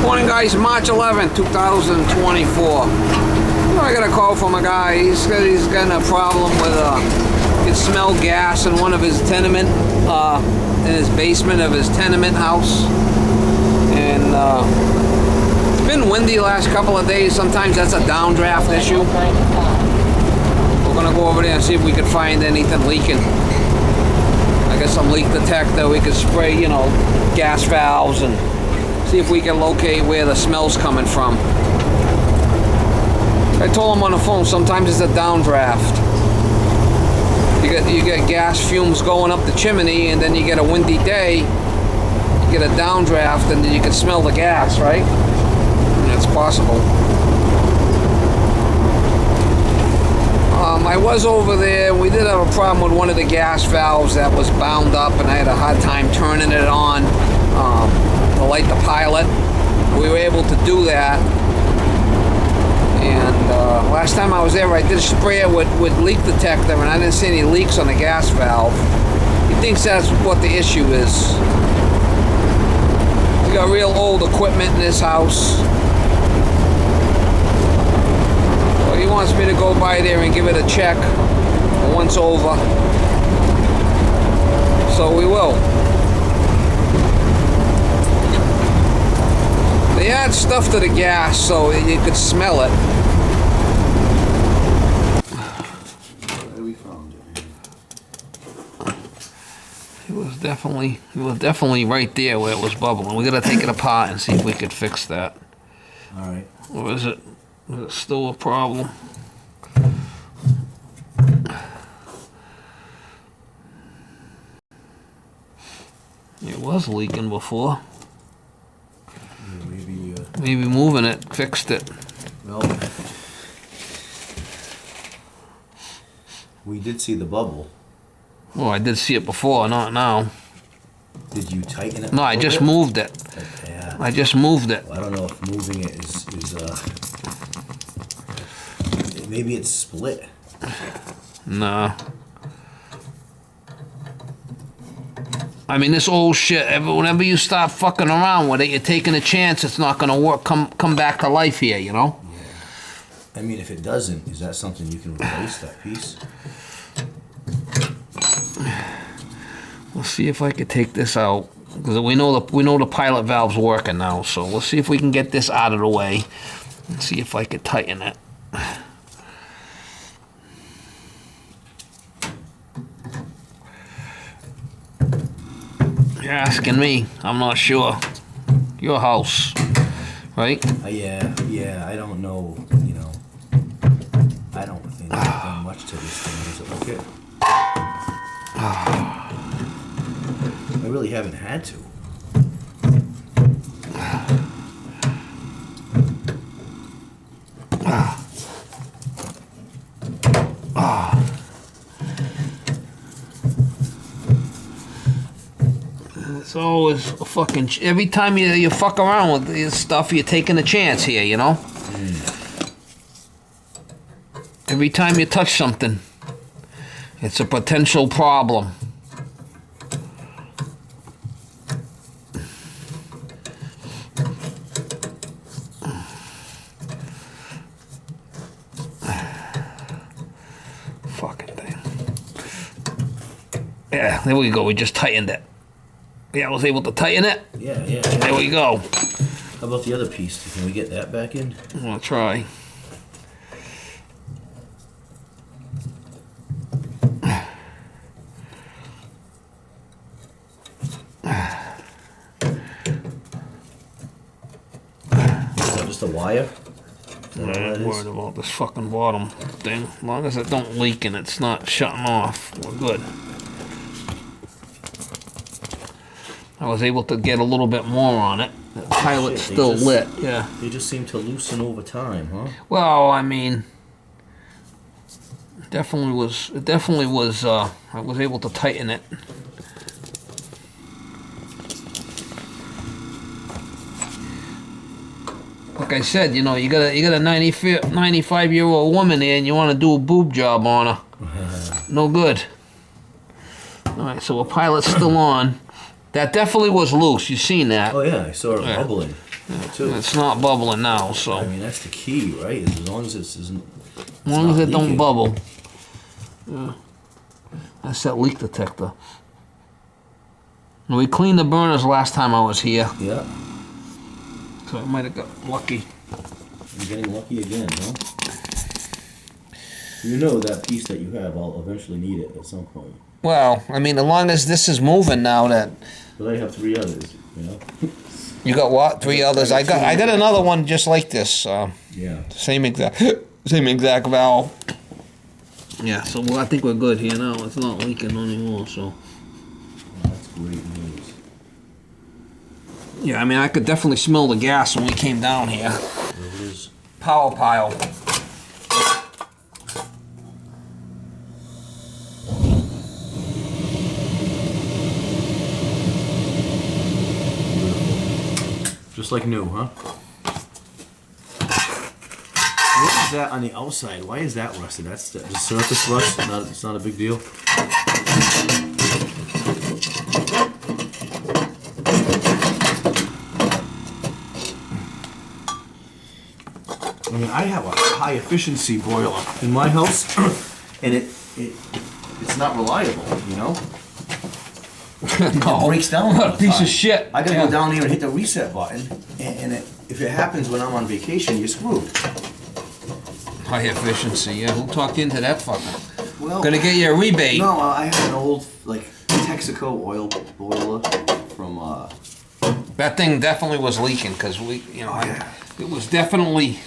Morning, guys. March 11th, 2024. I got a call from a guy. He's got a problem with he can smell gas in one of his tenement, in his basement of his tenement house. And it's been windy the last couple of days. Sometimes that's a downdraft issue. We're gonna go over there and see if we can find anything leaking. I got some leak detector. We could spray, you know, gas valves and see if we can locate where the smell's coming from. I told him on the phone, sometimes it's a downdraft. You get gas fumes going up the chimney, and then you get a windy day, you get a downdraft, and then you can smell the gas, right? And that's possible. I was over there. We did have a problem with one of the gas valves that was bound up, and I had a hard time turning it on to light the pilot. We were able to do that. And last time I was there, I did spray it with leak detector, and I didn't see any leaks on the gas valve. He thinks that's what the issue is. We got real old equipment in this house. So he wants me to go by there and give it a check once over. So we will. They add stuff to the gas so you could smell it. It was definitely right there where it was bubbling. We gotta take it apart and see if we could fix that. All right. Or is it still a problem? It was leaking before. Maybe moving it fixed it. Well, we did see the bubble. Oh, I did see it before, not now. Did you tighten it? No, I just moved it. Yeah. I just moved it. Well, I don't know if moving it is maybe it's split. No. I mean, this old shit, whenever you start fucking around with it, you're taking a chance it's not gonna work, come back to life here, you know? Yeah. I mean, if it doesn't, is that something you can replace, that piece? We'll see if I could take this out, because we know the pilot valve's working now, so we'll see if we can get this out of the way and see if I could tighten it. You're asking me. I'm not sure. Your house, right? Yeah. I don't know. You know, I don't think I've done much to this thing. Does it look it? I really haven't had to. It's always a fucking... Every time you fuck around with this stuff, you're taking a chance here, you know? Every time you touch something, it's a potential problem. Fucking thing. Yeah, there we go. We just tightened it. Yeah, I was able to tighten it. Yeah. There we go. How about the other piece? Can we get that back in? I'm gonna try. Is that just a wire? I'm worried about this fucking bottom thing. As long as it don't leak and it's not shutting off, we're good. I was able to get a little bit more on it. The pilot's still lit, yeah. They just seem to loosen over time, huh? Well, I mean, it definitely was, I was able to tighten it. Like I said, you know, you got a 95-year-old woman here and you want to do a boob job on her. No good. All right, so a pilot's still on. That definitely was loose. You seen that? Oh yeah, I saw it bubbling. too. It's not bubbling now, so. I mean, that's the key, right? As long as this isn't. As long as it don't leaking. bubble. Yeah. That's that leak detector. We cleaned the burners last time I was here, Yeah. so I might have got lucky. You're getting lucky again, huh? You know that piece that you have, I'll eventually need it at some point. Well, I mean, as long as this is moving now, that But I have 3 others, you know? you got what? 3 others. I got another one just like this. Yeah. Same exact valve. Yeah, so well, I think we're good here now. It's not leaking anymore, so. Well, that's great news. Yeah, I mean, I could definitely smell the gas when we came down here. There it is. Power pile. Just like new, huh? What is that on the outside? Why is that rusted? That's the surface rust. It's not a big deal. I mean, I have a high efficiency boiler in my house, and it's not reliable, you know. No. It breaks down. What a piece of shit. I gotta go down there and hit the reset button, and if it happens when I'm on vacation, you're screwed. High efficiency, yeah. Who talked into that fucker? Well, Gonna get you a rebate. no, I have an old like Texaco oil boiler from. That thing definitely was leaking because we, you know, Oh, yeah. it was definitely.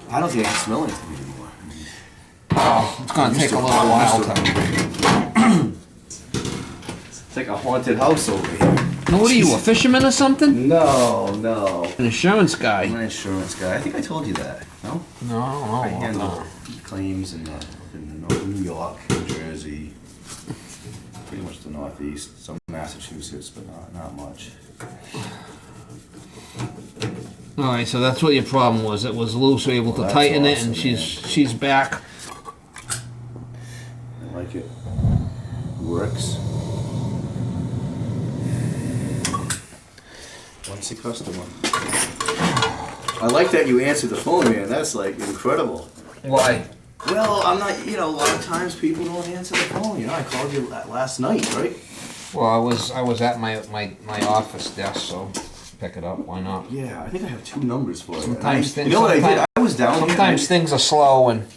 I don't think I can smell anything anymore. Oh, it's gonna take a little while to. It's like a haunted house over here. Now, what are you, a fisherman or something? No. An insurance I'm guy? an insurance guy. I think I told you that. No. No, I no, handle no. claims in New York, New Jersey, pretty much the Northeast, some Massachusetts, but not much. All right, so that's what your problem was. It was loose. We were able to Well, that's tighten it, and awesome, she's back. I like it. Works. Once a customer. I like that you answered the phone, man. That's like incredible. Why? Well, I'm not, a lot of times people don't answer the phone. I called you last night, right? Well, I was at my office desk, so pick it up. Why not? Yeah, I think I have 2 numbers for you. Sometimes You know what I did? I was down here. Sometimes things are slow, and